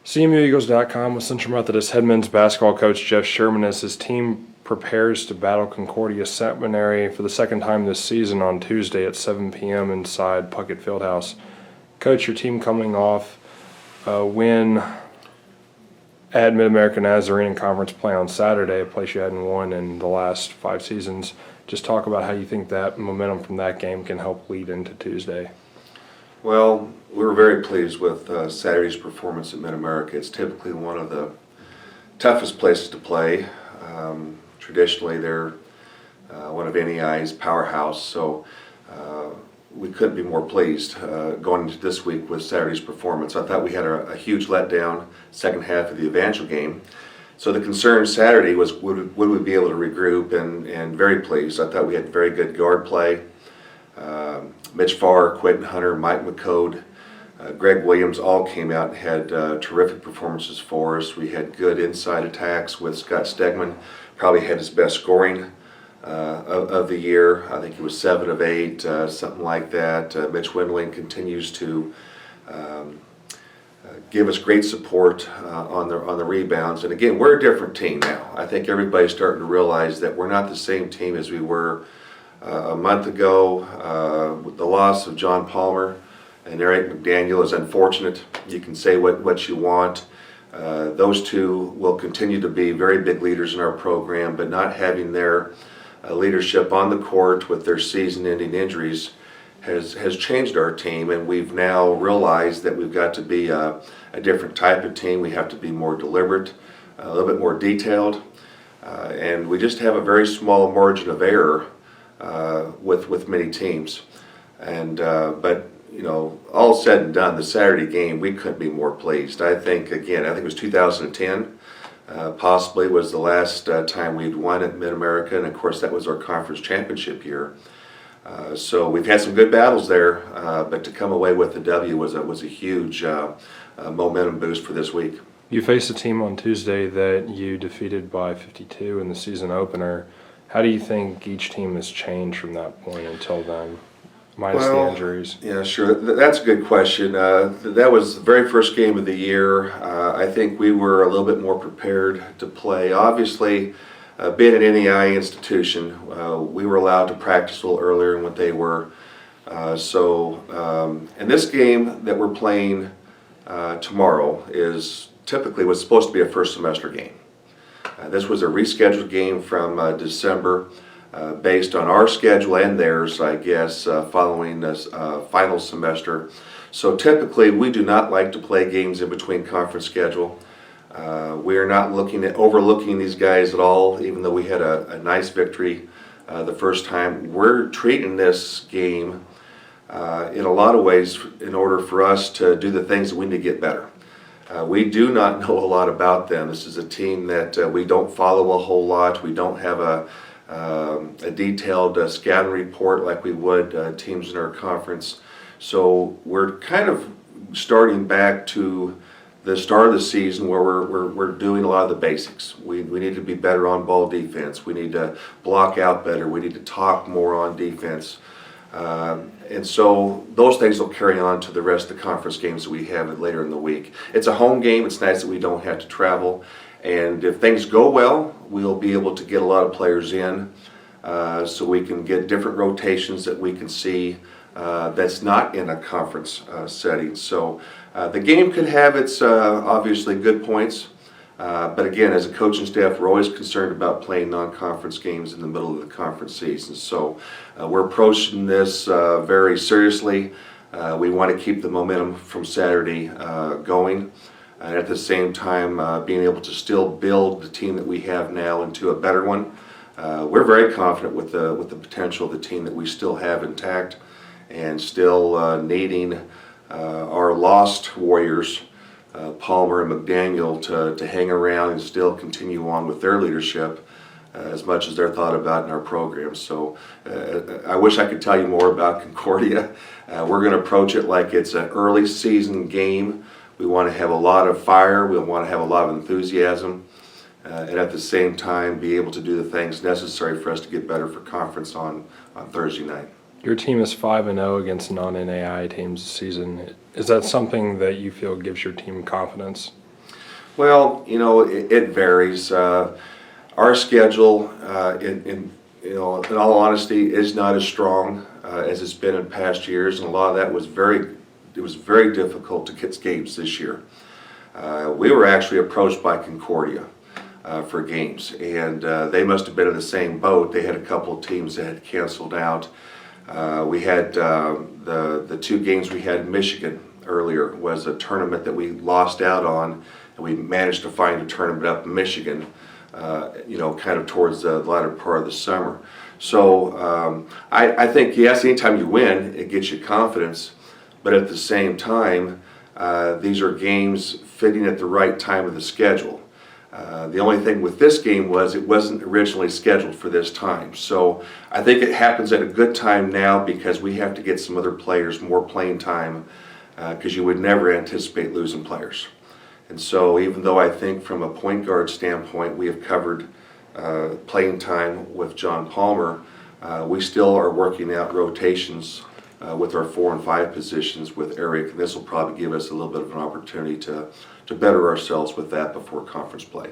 CMUEagles.com with Central Methodist head men's basketball coach Jeff Sherman as his team prepares to battle Concordia Seminary for the second time this season on Tuesday at 7 p.m. inside Puckett Fieldhouse. Coach, your team coming off a win at Mid-America Nazarene in conference play on Saturday, a place you hadn't won in the last 5 seasons. Just talk about how you think that momentum from that game can help lead into Tuesday. Well, we were very pleased with Saturday's performance at Mid-America. It's typically one of the toughest places to play. Traditionally, they're one of NEI's powerhouse, so we couldn't be more pleased going into this week with Saturday's performance. I thought we had a huge letdown second half of the Evangel game. So the concern Saturday was would we be able to regroup, and very pleased. I thought we had very good guard play. Mitch Farr, Quentin Hunter, Mike McCode, Greg Williams all came out and had terrific performances for us. We had good inside attacks with Scott Stegman. Probably had his best scoring of the year. I think he was 7 of 8, something like that. Mitch Wendling continues to give us great support on the rebounds. And again, we're a different team now. I think everybody's starting to realize that we're not the same team as we were a month ago. With the loss of John Palmer and Eric McDaniel is unfortunate. You can say what you want. Those two will continue to be very big leaders in our program, but not having their leadership on the court with their season-ending injuries has changed our team, and we've now realized that we've got to be a different type of team. We have to be more deliberate, a little bit more detailed, and we just have a very small margin of error with many teams. And but you know, all said and done, the Saturday game, we couldn't be more pleased. I think it was 2010, possibly was the last time we'd won at Mid-America, and of course that was our conference championship year. So we've had some good battles there, but to come away with the W was a huge momentum boost for this week. You faced a team on Tuesday that you defeated by 52 in the season opener. How do you think each team has changed from that point until then, minus the injuries? Yeah, sure. That's a good question. That was the very first game of the year. I think we were a little bit more prepared to play. Obviously, being an NEI institution, we were allowed to practice a little earlier than what they were. And this game that we're playing tomorrow was supposed to be a first semester game. This was a rescheduled game from December based on our schedule and theirs, I guess, following this final semester. So typically we do not like to play games in between conference schedule. We are not overlooking these guys at all, even though we had a nice victory the first time. We're treating this game in a lot of ways in order for us to do the things that we need to get better. We do not know a lot about them. This is a team that we don't follow a whole lot. We don't have a detailed scouting report like we would teams in our conference. So we're kind of starting back to the start of the season where we're doing a lot of the basics. We need to be better on ball defense. We need to block out better. We need to talk more on defense. And so those things will carry on to the rest of the conference games that we have later in the week. It's a home game. It's nice that we don't have to travel. And if things go well, we'll be able to get a lot of players in so we can get different rotations that we can see that's not in a conference setting. So the game could have its obviously good points. But again, as a coaching staff, we're always concerned about playing non-conference games in the middle of the conference season. So we're approaching this very seriously. We want to keep the momentum from Saturday going, and at the same time being able to still build the team that we have now into a better one. We're very confident with the potential of the team that we still have intact, and still needing our lost warriors, Palmer and McDaniel, to hang around and still continue on with their leadership as much as they're thought about in our program. So I wish I could tell you more about Concordia. We're going to approach it like it's an early season game. We want to have a lot of fire. We want to have a lot of enthusiasm. And at the same time be able to do the things necessary for us to get better for conference on Thursday night. Your team is 5-0 against non-NAI teams this season. Is that something that you feel gives your team confidence? Well, it varies. Our schedule, in all honesty, is not as strong as it's been in past years, and a lot of that was it was very difficult to get games this year. We were actually approached by Concordia for games, and they must have been in the same boat. They had a couple of teams that had canceled out. We had the two games we had in Michigan earlier was a tournament that we lost out on, and we managed to find a tournament up in Michigan, kind of towards the latter part of the summer. So I think, yes, anytime you win, it gets you confidence, but at the same time, these are games fitting at the right time of the schedule. The only thing with this game was it wasn't originally scheduled for this time. So I think it happens at a good time now because we have to get some other players more playing time, because you would never anticipate losing players. And so even though I think from a point guard standpoint we have covered playing time with John Palmer, we still are working out rotations with our 4 and 5 positions with Eric, and this will probably give us a little bit of an opportunity to better ourselves with that before conference play.